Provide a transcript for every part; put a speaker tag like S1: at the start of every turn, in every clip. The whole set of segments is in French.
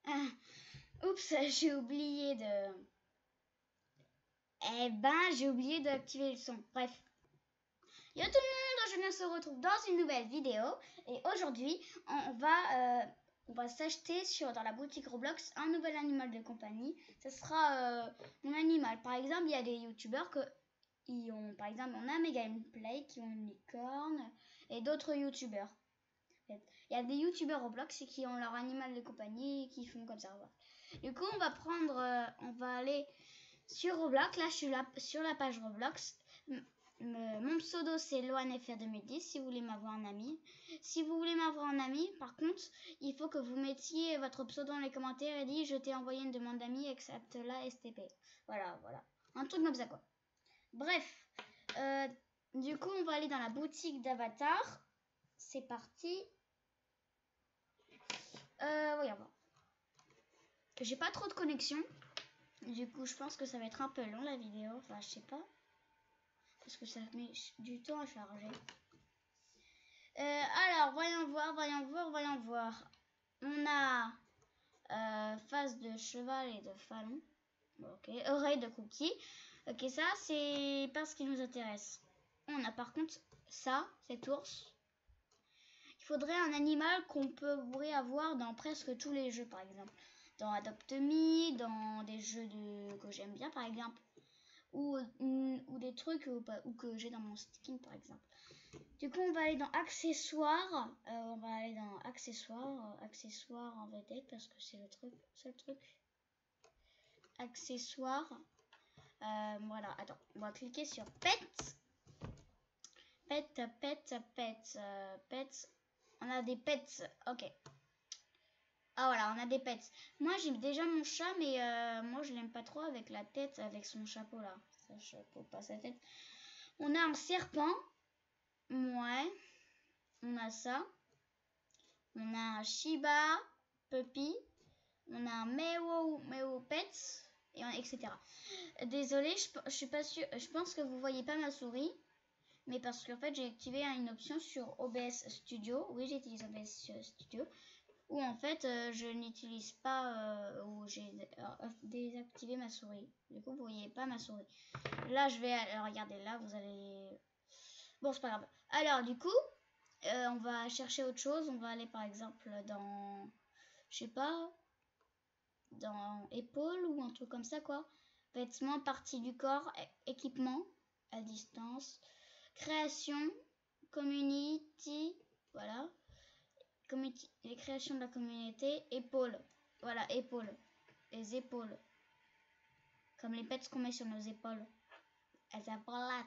S1: Ah, oups, j'ai oublié de... j'ai oublié d'activer le son. Bref. Yo tout le monde, je se retrouve dans une nouvelle vidéo. Et aujourd'hui, on va s'acheter dans la boutique Roblox un nouvel animal de compagnie. Ce sera mon animal. Par exemple, il y a des youtubeurs par exemple, on a Mega Gameplay qui ont une licorne et d'autres youtubeurs. Il y a des youtubeurs Roblox qui ont leur animal de compagnie et qui font comme ça. Voilà. Du coup, on va aller sur Roblox. Là, je suis là sur la page Roblox. Mon pseudo c'est LoanFR2010 si vous voulez m'avoir en ami. Si vous voulez m'avoir en ami, par contre, il faut que vous mettiez votre pseudo dans les commentaires et dites je t'ai envoyé une demande d'amis, accepte la STP. Voilà. Un truc comme ça quoi. Bref, du coup, on va aller dans la boutique d'Avatar. C'est parti. Voyons voir. J'ai pas trop de connexion. Du coup, je pense que ça va être un peu long la vidéo. Enfin, je sais pas. Parce que ça met du temps à charger. Alors, voyons voir. On a face de cheval et de Fallon. Ok, oreille de cookie. Ok, ça, c'est pas ce qui nous intéresse. On a par contre ça, cet ours. Il faudrait un animal qu'on pourrait avoir dans presque tous les jeux, par exemple. Dans Adopt Me, dans des jeux que j'aime bien, par exemple. Ou des trucs ou que j'ai dans mon skin, par exemple. Du coup, on va aller dans accessoires. Accessoires en vedette parce que c'est le seul truc. Accessoires. Voilà, attends, on va cliquer sur pets. Pets. On a des pets, ok. Ah voilà, on a des pets. Moi j'ai déjà mon chat, mais moi je l'aime pas trop avec la tête, avec son chapeau là. Sa chapeau, pas sa tête. On a un serpent. Ouais. On a ça. On a un Shiba Puppy. On a un Meo Pets. Etc. Désolée, je suis pas sûre. Je pense que vous voyez pas ma souris. Mais parce qu'en fait j'ai activé une option sur OBS Studio. Oui, j'utilise OBS Studio. Où en fait je n'utilise pas où j'ai désactivé ma souris. Du coup vous voyez pas ma souris. Là je vais regardez là, vous allez. Bon, c'est pas grave. Alors du coup on va chercher autre chose. On va aller par exemple dans, je sais pas, dans épaule ou un truc comme ça quoi. Vêtements, partie du corps, équipement, à distance, création, community, voilà. Les créations de la communauté, épaules. Voilà, épaules. Les épaules. Comme les pets qu'on met sur nos épaules. Elles apparaissent.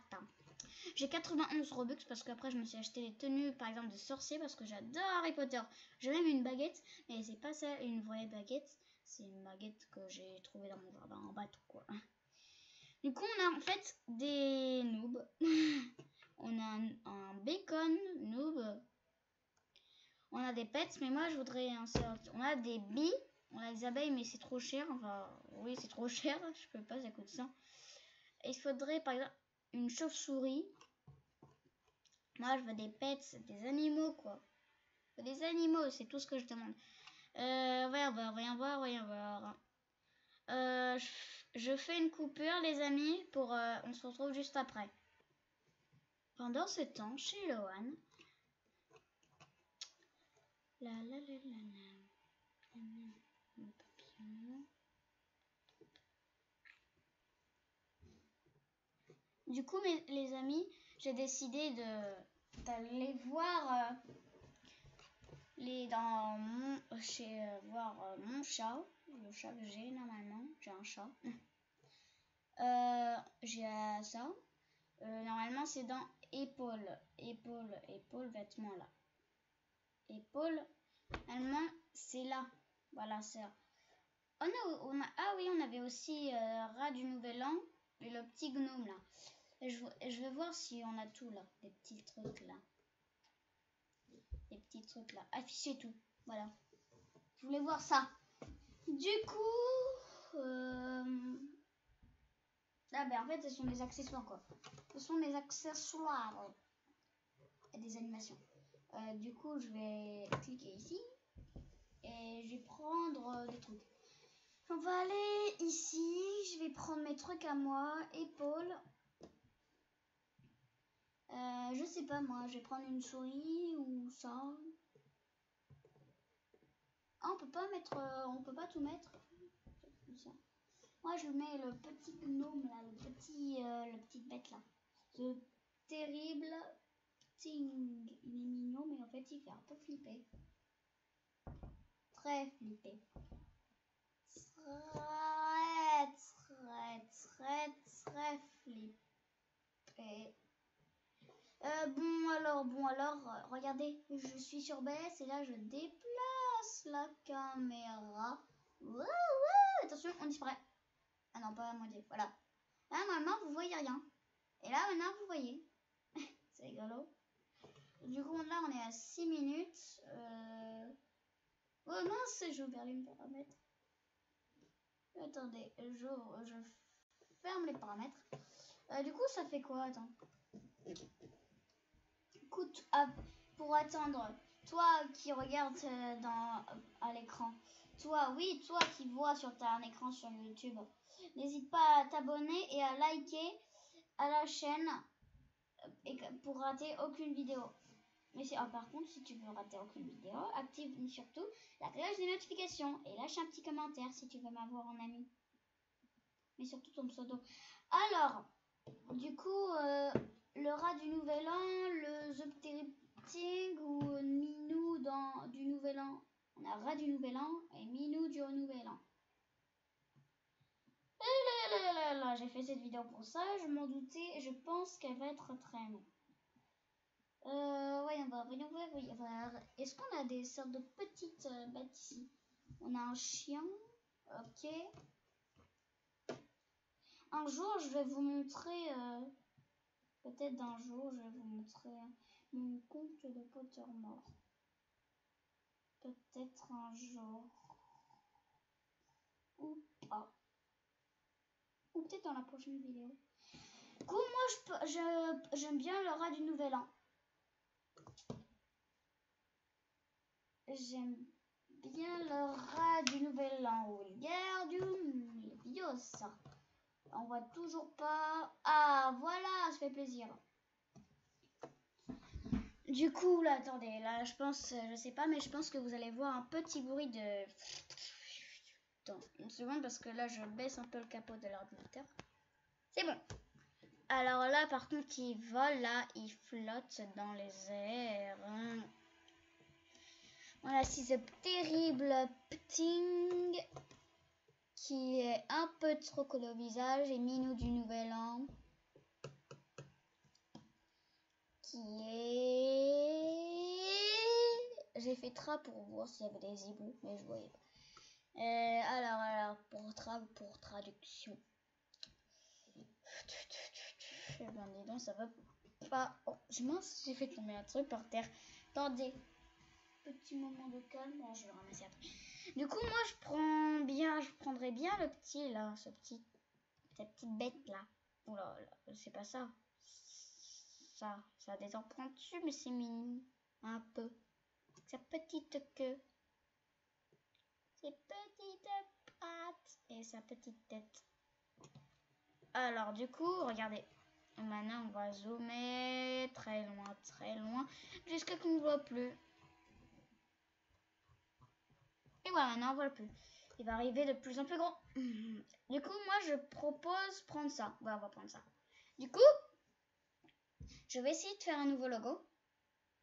S1: J'ai 91 Robux parce qu'après je me suis acheté les tenues par exemple de sorcier parce que j'adore Harry Potter. J'ai même une baguette, mais c'est pas ça une vraie baguette. C'est une baguette que j'ai trouvée dans mon jardin en bateau quoi. Du coup on a en fait des noobs. On a un bacon noob. On a des pets, mais moi je voudrais on a des billes, on a des abeilles, mais c'est trop cher. Enfin, oui, c'est trop cher, je peux pas, ça coûte ça. Et il faudrait par exemple une chauve-souris. Moi je veux des pets, des animaux quoi. Des animaux, c'est tout ce que je demande. Voyons voir. Je fais une coupure, les amis, pour. On se retrouve juste après. Pendant ce temps, chez Loan. Du coup, les amis, j'ai décidé d'aller voir voir mon chat, le chat que j'ai normalement. J'ai un chat. J'ai ça. Normalement, c'est dans épaule, vêtements là. Épaule, normalement, c'est là. Voilà, c'est là. Ah oui, on avait aussi rat du nouvel an et le petit gnome là. Et je vais voir si on a tout là, des petits trucs là. Afficher tout, voilà. Je voulais voir ça. Du coup, en fait, ce sont des accessoires quoi. Ce sont des accessoires et des animations. Du coup, je vais cliquer ici et je vais prendre des trucs. On va aller ici. Je vais prendre mes trucs à moi. Épaules. Je sais pas moi. Je vais prendre une souris ou ça. Ah, on peut pas mettre. On peut pas tout mettre. Moi, je mets le petit gnome là, la petite bête là. Ce terrible ting. Il est mignon, mais en fait, il fait un peu flipper. Très flipper. Très flipper. Bon alors, regardez, je suis sur BS et là, je déplace la caméra. Wouh, attention, on disparaît. Ah non, pas à moitié, voilà. Là, normalement, vous voyez rien. Et là, maintenant, vous voyez. C'est rigolo. Du coup, là, on est à 6 minutes. Oh mince, j'ai perdu mes paramètres. Attendez, je ferme les paramètres. Du coup, ça fait quoi? Attends. Écoute, pour attendre, toi qui regardes à l'écran, toi qui vois sur un écran sur YouTube, n'hésite pas à t'abonner et à liker à la chaîne pour rater aucune vidéo. Mais par contre, si tu veux rater aucune vidéo, active surtout la cloche des notifications et lâche un petit commentaire si tu veux m'avoir en ami. Mais surtout ton pseudo. Alors, du coup, le rat du nouvel an, le The Terrible ou Minou du nouvel an. On a rat du nouvel an et Minou du nouvel an. J'ai fait cette vidéo pour ça, je m'en doutais et je pense qu'elle va être très longue. Voyons voir. Est-ce qu'on a des sortes de petites bêtes ici? On a un chien. Ok. Un jour, je vais vous montrer... peut-être un jour, je vais vous montrer mon conte de Pottermore. Peut-être un jour. Ou pas. Ou peut-être dans la prochaine vidéo. Du coup, moi, j'aime bien le rat du nouvel an. J'aime bien le rat du nouvel an. Wingardium Leviosa. On voit toujours pas. Ah, voilà, ça fait plaisir. Du coup, là, attendez, là, je sais pas, mais je pense que vous allez voir un petit bruit de... Attends, une seconde, parce que là, je baisse un peu le capot de l'ordinateur. C'est bon. Alors là, par contre, il vole, là, il flotte dans les airs. Voilà, c'est ce terrible Pting qui est un peu trop collé au visage et Minou du nouvel an qui est... J'ai fait tra pour voir s'il y avait des hiboux, mais je voyais pas. Alors, pour traduction. Ben dis donc, ça va pas... Oh, mince, j'ai fait tomber un truc par terre. Attendez. Petit moment de calme. Bon, je vais le ramasser après. Du coup, moi, je prendrais bien le petit, là. Cette petite bête, là. Oh là, c'est pas ça. Ça a des empreintes dessus, mais c'est mignon. Un peu. Sa petite queue. Ses petites pattes. Et sa petite tête. Alors, du coup, regardez. Maintenant, on va zoomer très loin. Jusqu'à qu'on ne voit plus. Et voilà, maintenant, on voit plus. Il va arriver de plus en plus grand. Du coup, moi, je propose prendre ça. Ouais, on va prendre ça. Du coup, je vais essayer de faire un nouveau logo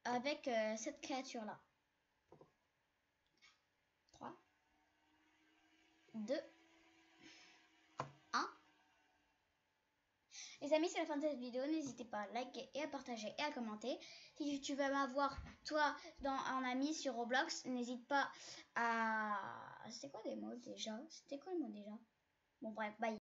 S1: avec cette créature-là. 3, 2, 1. Les amis, c'est la fin de cette vidéo. N'hésitez pas à liker et à partager et à commenter. Si tu veux m'avoir, toi, en ami sur Roblox, n'hésite pas à... C'était quoi les mots déjà? C'était quoi le mot déjà? Bon, bref, bye.